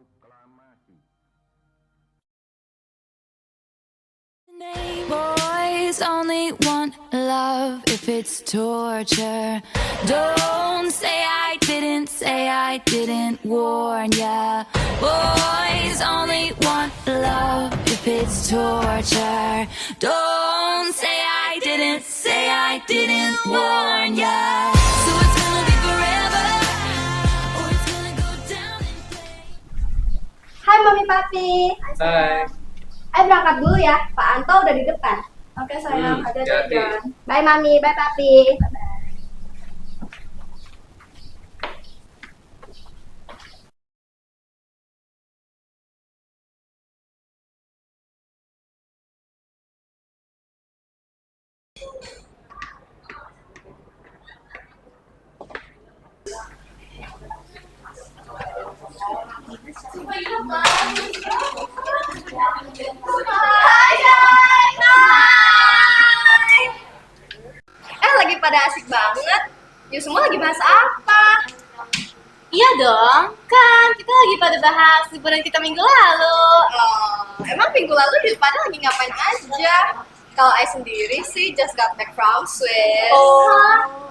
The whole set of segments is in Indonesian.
proklamasi. Boys only want love if it's torture. Don't say I didn't warn ya. Boys only want love if it's torture. Don't say I didn't warn ya. So it's gonna be forever, or it's gonna go down in flames. Hai Mami Papi. Hai. Ayo berangkat dulu ya, Pak Anto udah di depan. Oke sayang, ada hati-hati. jalan. Bye Mami, bye Papi. Lagi pada asik banget. Yuk semua lagi bahas apa? Iya dong, kan kita lagi pada bahas liburan kita minggu lalu. Emang minggu lalu di pada lagi ngapain aja? Kalau I sendiri sih just got back from Swiss.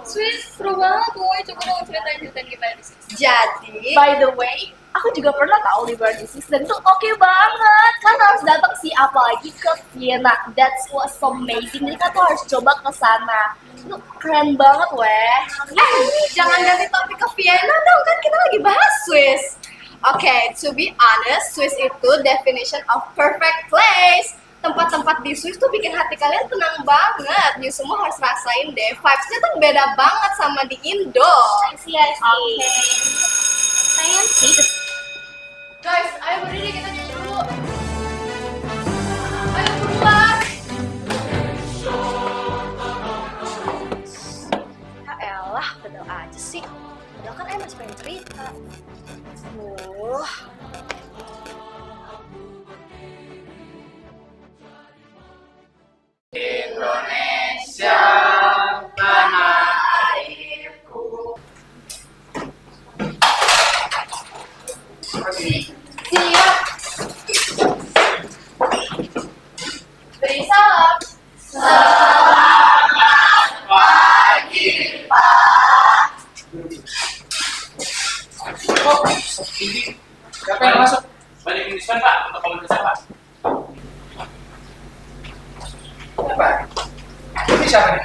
Swiss seru banget woy, coba dong ceritain gimana di Swiss. Jadi, By the way, aku juga pernah tahu liburan di Swiss dan itu oke banget. Kan harus datang sih, apalagi ke Vienna. That was so amazing. Jadi kan tuh harus coba ke sana. Itu keren banget weh. jangan ganti topik ke Vienna dong, kan kita lagi bahas Swiss. Oke, to be honest, Swiss itu definition of perfect place. Tempat-tempat di Swiss tuh bikin hati kalian tenang banget. You semua harus rasain deh. Vibes-nya tuh beda banget sama di Indo. Iya sih. Sayang sih. Guys, ayo berdiri kita nyanyi dulu. Ayo keluar. Elah, padahal aja sih. Padahal kan masih pengen cerita. Indonesia tanah airku. Siap. Beri salam. Oh, ini siapa yang masuk? Balik Indispan Pak, untuk komunitas Pak. Apa? Ini siapa nih?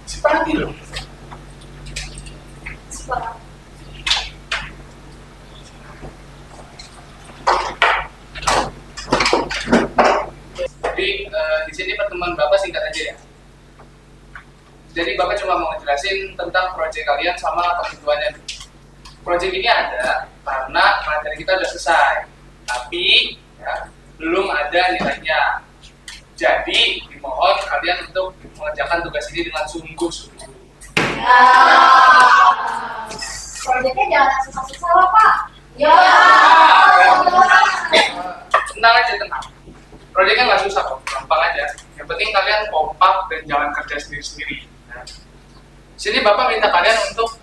Si Pati loh. Jadi di sini pertemuan Bapak singkat aja ya. Jadi Bapak cuma mau ngejelasin tentang proyek kalian sama ketentuannya. Proyek ini ada karena materi kita udah selesai, tapi ya, belum ada nilainya. Jadi dimohon kalian untuk mengerjakan tugas ini dengan sungguh-sungguh. Proyeknya jangan susah-susah lah, Pak. Tenang aja, tenang. Proyeknya nggak susah kok, gampang aja. Yang penting kalian kompak dan jangan kerja sendiri-sendiri. Nah, sini Bapak minta kalian untuk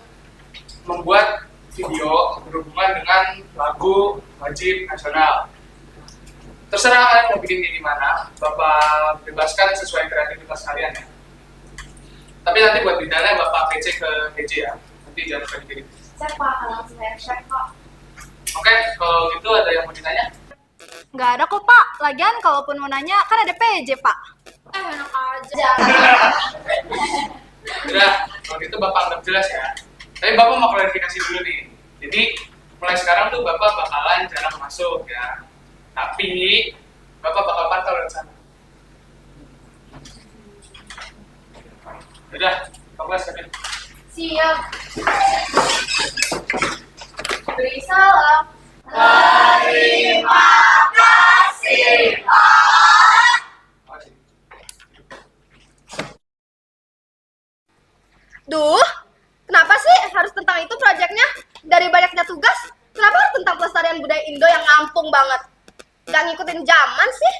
membuat video berhubungan dengan lagu wajib nasional. Terserah kalian mau bikin di mana, Bapak bebaskan sesuai kreativitas kalian ya. Tapi nanti buat bidangnya Bapak PC ke PC ya. Nanti jangan lupa dikirim. Cek, Pak. Langsung saya cek, Pak. Oke, kalau gitu ada yang mau ditanya? Nggak ada kok, Pak. Lagian kalaupun mau nanya, kan ada PJ, Pak. Enak aja. Udah, kalau gitu Bapak anggap jelas ya. Tapi Bapak mau klarifikasi dulu nih. Jadi, mulai sekarang tuh Bapak bakalan jarang masuk ya. Tapi, Bapak bakal pantau dari sana. Udah, Bapak siapin. Siap. Beri salam. Terima kasih, Pak. Duh, kenapa sih harus tentang itu proyeknya? Dari banyaknya tugas, kenapa harus tentang pelestarian budaya Indo yang ngampung banget? Gak ngikutin zaman sih?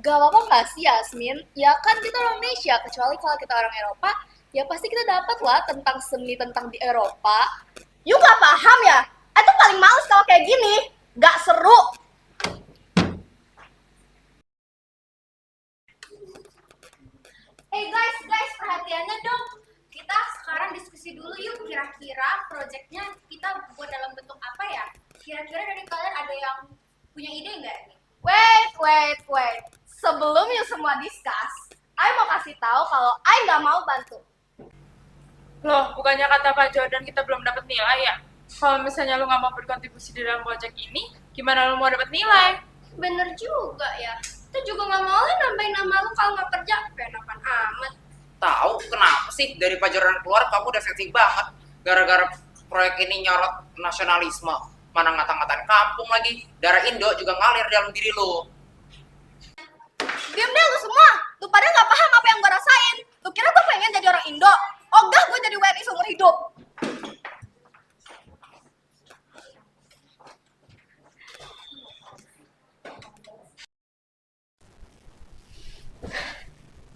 Gak apa-apa nggak sih Yasmin? Ya kan kita orang Indonesia, kecuali kalau kita orang Eropa, ya pasti kita dapat lah tentang seni tentang di Eropa. You gak paham ya? Itu paling males kalau kayak gini. Gak seru. Hey guys, perhatiannya dong. Kita sekarang diskusi dulu yuk, kira-kira projectnya kita buat dalam bentuk apa ya? Kira-kira dari kalian ada yang punya ide nggak nih? Wait. Sebelum you semua discuss, I mau kasih tahu kalau I nggak mau bantu. Loh, bukannya kata Pak Jordan kita belum dapat nilai ya? Kalau misalnya lu nggak mau berkontribusi di dalam project ini, gimana lu mau dapat nilai? Bener juga ya. Kita juga nggak mau lah nambahin nama lu kalau nggak kerja. Penapan amat. Tahu kenapa sih dari Pak Jordan keluar kamu udah sensitif banget gara-gara proyek ini nyorot nasionalisme, mana ngata-ngatain kampung lagi, darah Indo juga ngalir dalam diri lu. Diam deh lu semua. Lu pada nggak paham apa yang gue rasain. Lu kira gue pengen jadi orang Indo? Ogah gue jadi WNI seumur hidup.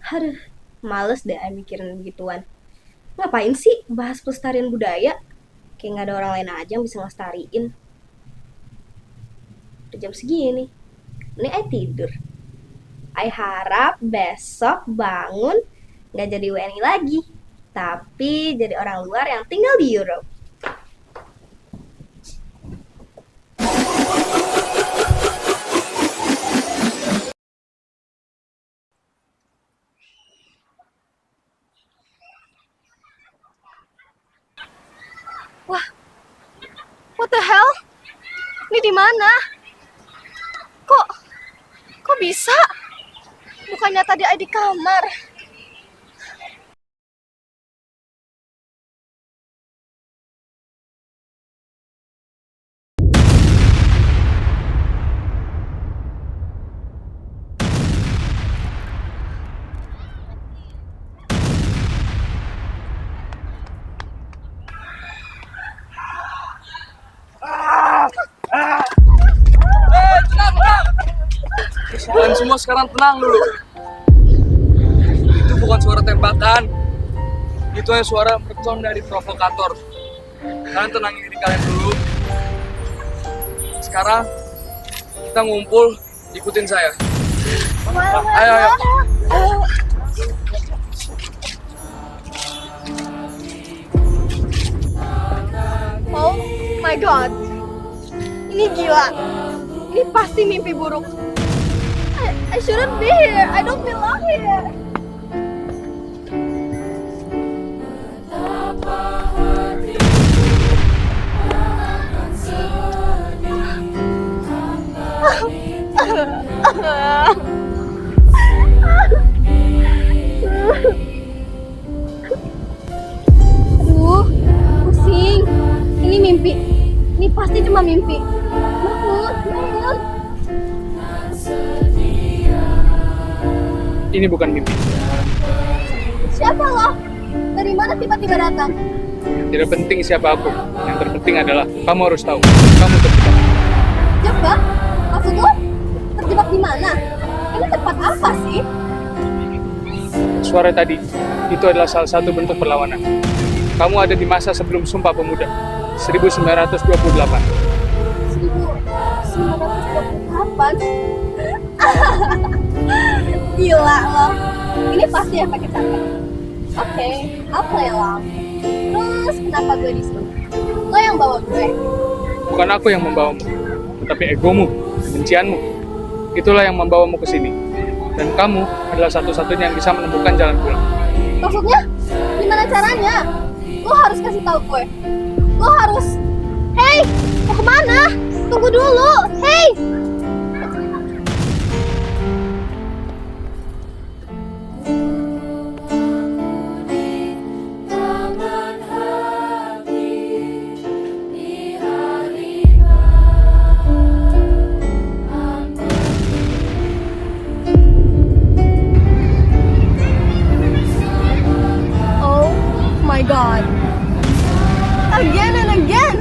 Aduh, males deh mikirin begituan. Ngapain sih bahas pelestarian budaya? Kayak nggak ada orang lain aja yang bisa ngelestariin. Udah jam segini. Ini I tidur. I harap besok bangun nggak jadi WNI lagi, tapi jadi orang luar yang tinggal di Europe. Wah, what the hell? Ini di mana? Kok bisa? Bukannya tadi ada di kamar. Kalian semua sekarang tenang dulu. Itu bukan suara tembakan. Itu hanya suara mercon dari provokator. Kalian tenangin diri kalian dulu. Sekarang kita ngumpul, ikutin saya. Ayo. Oh my god. Ini gila. Ini pasti mimpi buruk. I shouldn't be here. I don't belong here. Aduh, pusing. Ini mimpi. Ini pasti cuma mimpi. Mahmud. Ini bukan mimpi. Siapa lo? Dari mana tiba-tiba datang? Tidak penting siapa aku. Yang terpenting adalah kamu harus tahu. Kamu terjebak. Terjebak? Maksud lo? Terjebak di mana? Ini tempat apa sih? Suara tadi, itu adalah salah satu bentuk perlawanan. Kamu ada di masa sebelum Sumpah Pemuda, 1928. 1928? Gila lo. Ini pasti efek kecapean. Oke, I'll play along. Terus kenapa gue disuruh? Lo yang bawa gue. Bukan aku yang membawamu, tetapi egomu, kebencianmu. Itulah yang membawamu ke sini. Dan kamu adalah satu-satunya yang bisa menemukan jalan pulang. Maksudnya? Gimana caranya? Lo harus kasih tahu gue. Lo harus... Hey! Mau kemana? Tunggu dulu! Hey! God. Again and again.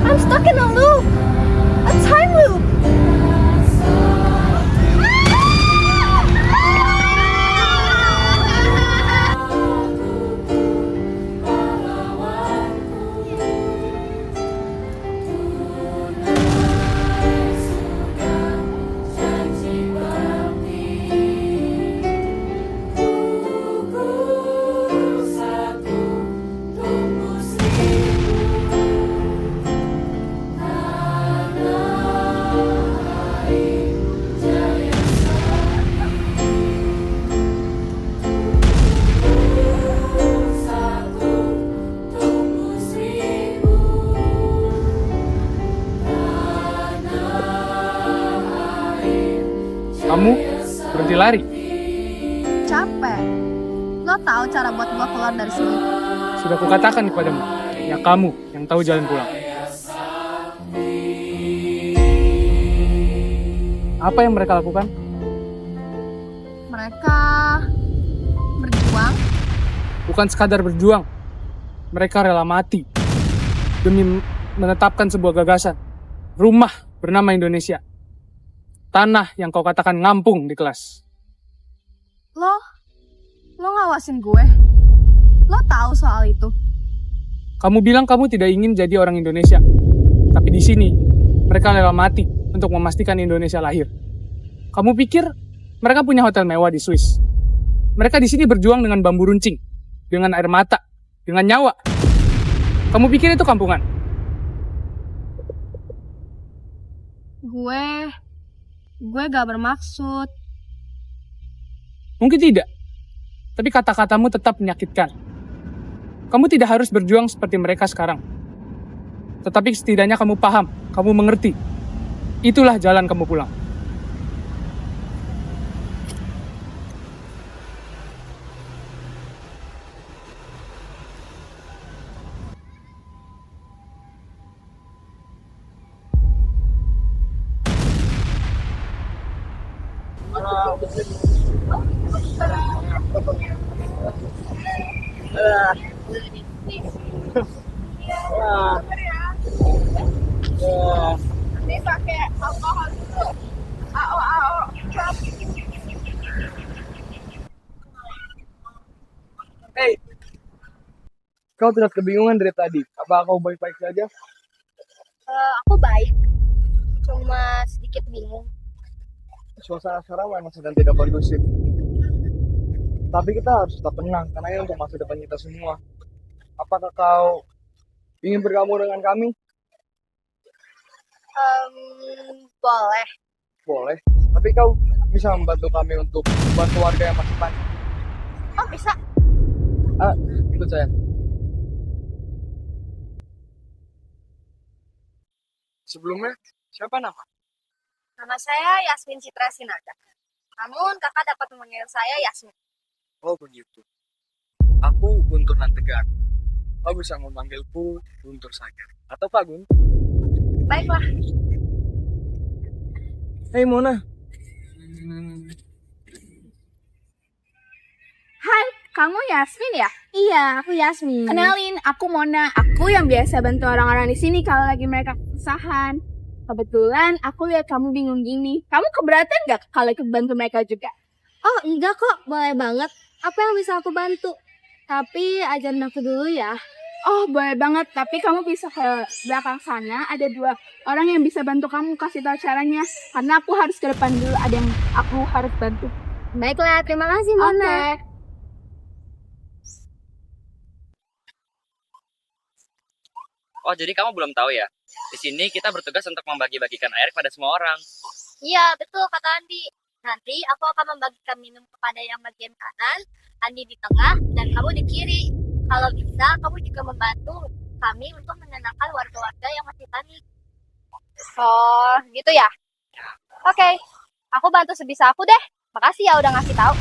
I'm stuck in a loop. A time loop. lari-lari. Capek. Lo tahu cara buat gue keluar dari sini? Sudah kukatakan kepadamu, ya kamu yang tahu jalan pulang. Apa yang mereka lakukan? Mereka berjuang. Bukan sekadar berjuang. Mereka rela mati demi menetapkan sebuah gagasan. Rumah bernama Indonesia. Tanah yang kau katakan ngampung di kelas. Lo ngawasin gue. Lo tahu soal itu. Kamu bilang kamu tidak ingin jadi orang Indonesia. Tapi di sini, mereka rela mati untuk memastikan Indonesia lahir. Kamu pikir mereka punya hotel mewah di Swiss? Mereka di sini berjuang dengan bambu runcing, dengan air mata, dengan nyawa. Kamu pikir itu kampungan? Gue gak bermaksud. Mungkin tidak. Tapi kata-katamu tetap menyakitkan. Kamu tidak harus berjuang seperti mereka sekarang. Tetapi setidaknya kamu paham, kamu mengerti. Itulah jalan kamu pulang. Hei, kau terlihat kebingungan dari tadi. Apa kau baik-baik saja? Aku baik. Cuma sedikit bingung. Suasana sekarang memang sedang tidak kondusif. Tapi kita harus tetap tenang, karena ini untuk masa depan kita semua. Apakah kau ingin bergabung dengan kami? Boleh. Boleh. Tapi kau bisa membantu kami untuk membantu warga yang masih panik. Oh bisa. Ikut saya. Sebelumnya, siapa nama? Nama saya Yasmin Citra Sinaga. Namun kakak dapat memanggil saya Yasmin. Oh begitu. Aku Guntur Nantegar. Kau bisa memanggilku Guntur saja. Atau Pak Gun. Baiklah. Hei Mona. Hai, kamu Yasmin ya? Iya, aku Yasmin. Kenalin, aku Mona. Aku yang biasa bantu orang-orang di sini kalau lagi mereka kesusahan. Kebetulan aku lihat kamu bingung gini. Kamu keberatan nggak kalau ikut bantu mereka juga? Oh enggak kok, boleh banget. Apa yang bisa aku bantu? Tapi ajarin aku dulu ya. Oh, boleh banget. Tapi kamu bisa ke belakang sana. Ada 2 orang yang bisa bantu kamu kasih tahu caranya. Karena aku harus ke depan dulu. Ada yang aku harus bantu. Baiklah, terima kasih Mona. Oke. Oh, jadi kamu belum tahu ya? Di sini kita bertugas untuk membagi-bagikan air kepada semua orang. Iya, betul kata Andi. Nanti aku akan membagikan minum kepada yang bagian kanan, Andi di tengah, dan kamu di kiri. Kalau bisa, kamu juga membantu kami untuk menenangkan warga-warga yang masih panik. Oh, gitu ya? Oke, aku bantu sebisa aku deh. Makasih ya udah ngasih tahu.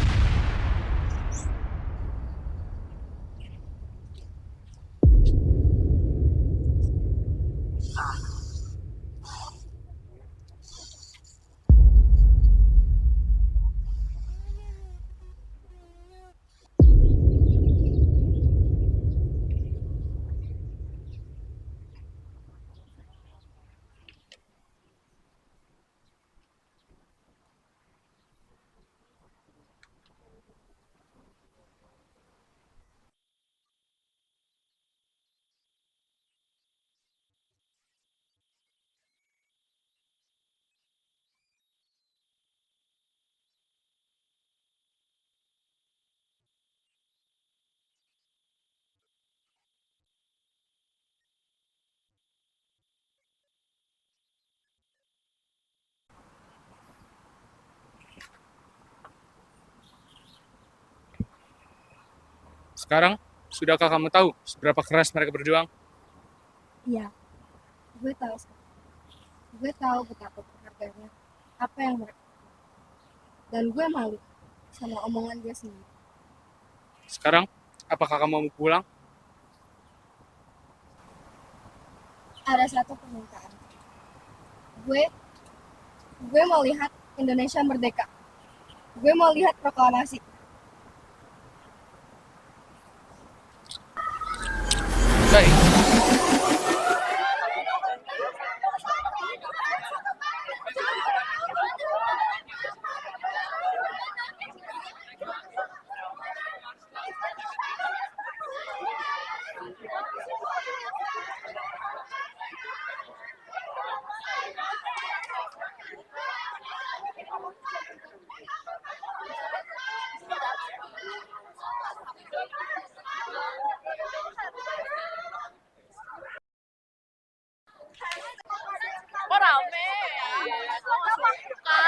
Sekarang, sudahkah kamu tahu seberapa keras mereka berjuang? Iya, gue tahu. Gue tahu betapa berharganya apa yang mereka. Dan gue malu sama omongan gue sendiri. Sekarang, apakah kamu mau pulang? Ada satu permintaan. Gue mau lihat Indonesia merdeka. Gue mau lihat proklamasi. Baik. Kok rame? Kok nggak suka?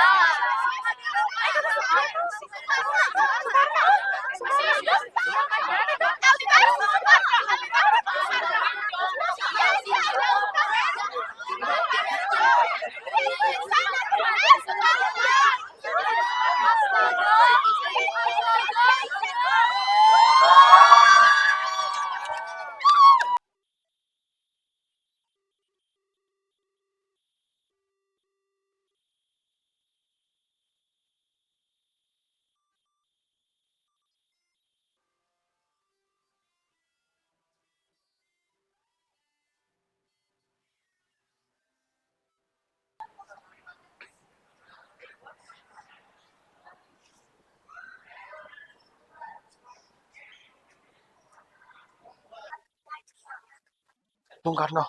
Bung Karno,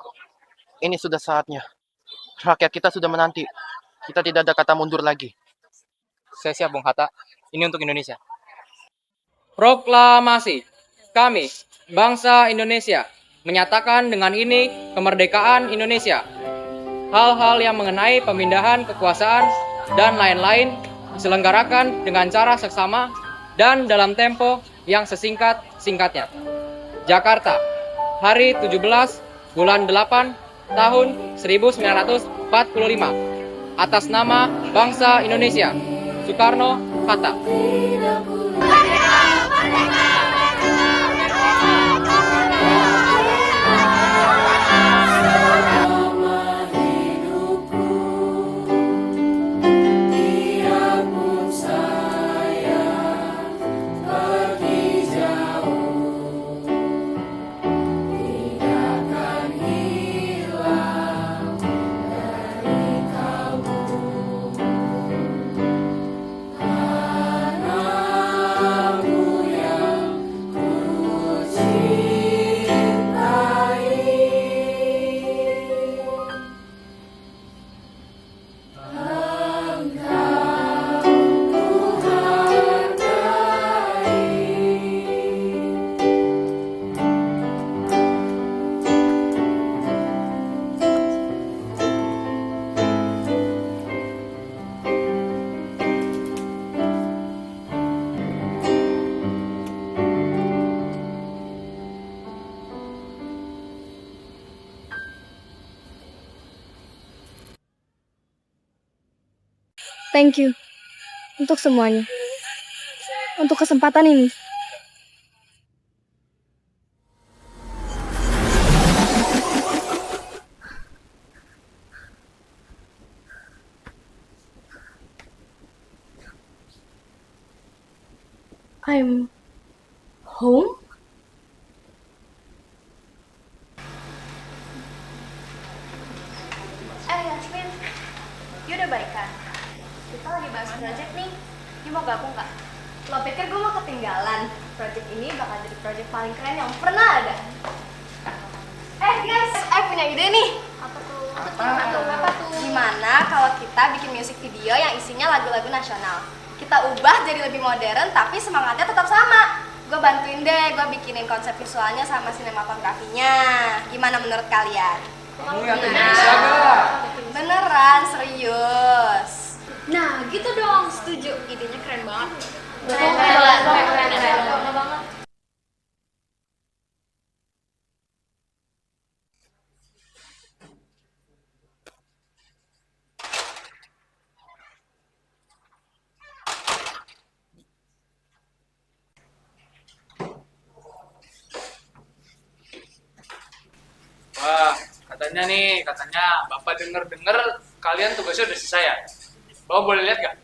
ini sudah saatnya. Rakyat kita sudah menanti. Kita tidak ada kata mundur lagi. Saya siap, Bung Hatta. Ini untuk Indonesia. Proklamasi. Kami, bangsa Indonesia, menyatakan dengan ini kemerdekaan Indonesia. Hal-hal yang mengenai pemindahan kekuasaan dan lain-lain diselenggarakan dengan cara seksama dan dalam tempo yang sesingkat-singkatnya. Jakarta, hari 17 bulan 8 tahun 1945. Atas nama bangsa Indonesia. Soekarno-Hatta. Thank you untuk semuanya. Untuk kesempatan ini. I'm home. Yasmin, you udah baikan? Kita lagi bahas project nih. You mau gabung nggak? Lo pikir gue mau ketinggalan? Project ini bakal jadi project paling keren yang pernah ada. Guys, punya ide nih. Apa tuh? Apa tuh? Gimana kalau kita bikin music video yang isinya lagu-lagu nasional? Kita ubah jadi lebih modern tapi semangatnya tetap sama. Gue bantuin deh, gue bikinin konsep visualnya sama sinematografinya. Gimana menurut kalian? Kamu yakin bisa gak? Beneran, serius. Nah, gitu dong, setuju. Idenya keren banget. Keren banget. Wah, katanya Bapak denger-denger kalian tugasnya udah selesai ya? Bapak boleh lihat gak?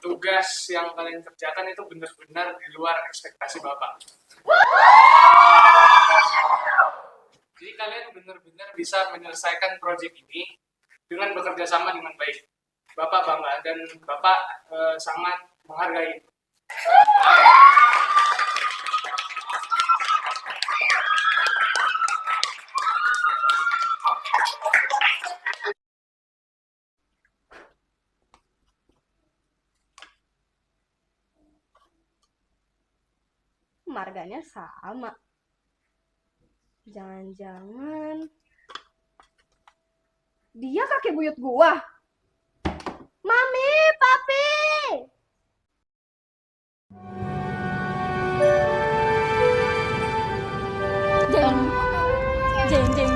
Tugas yang kalian kerjakan itu benar-benar di luar ekspektasi Bapak. Jadi kalian benar-benar bisa menyelesaikan proyek ini dengan bekerja sama dengan baik. Bapak bangga dan Bapak sangat menghargai. Marganya sama. Jangan-jangan dia kakek buyut gua. Mami, papi. Jeng, jeng, jeng.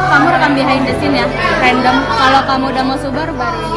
Kamu rekam behind the scene ya, random. Kalau kamu udah mau subar baru.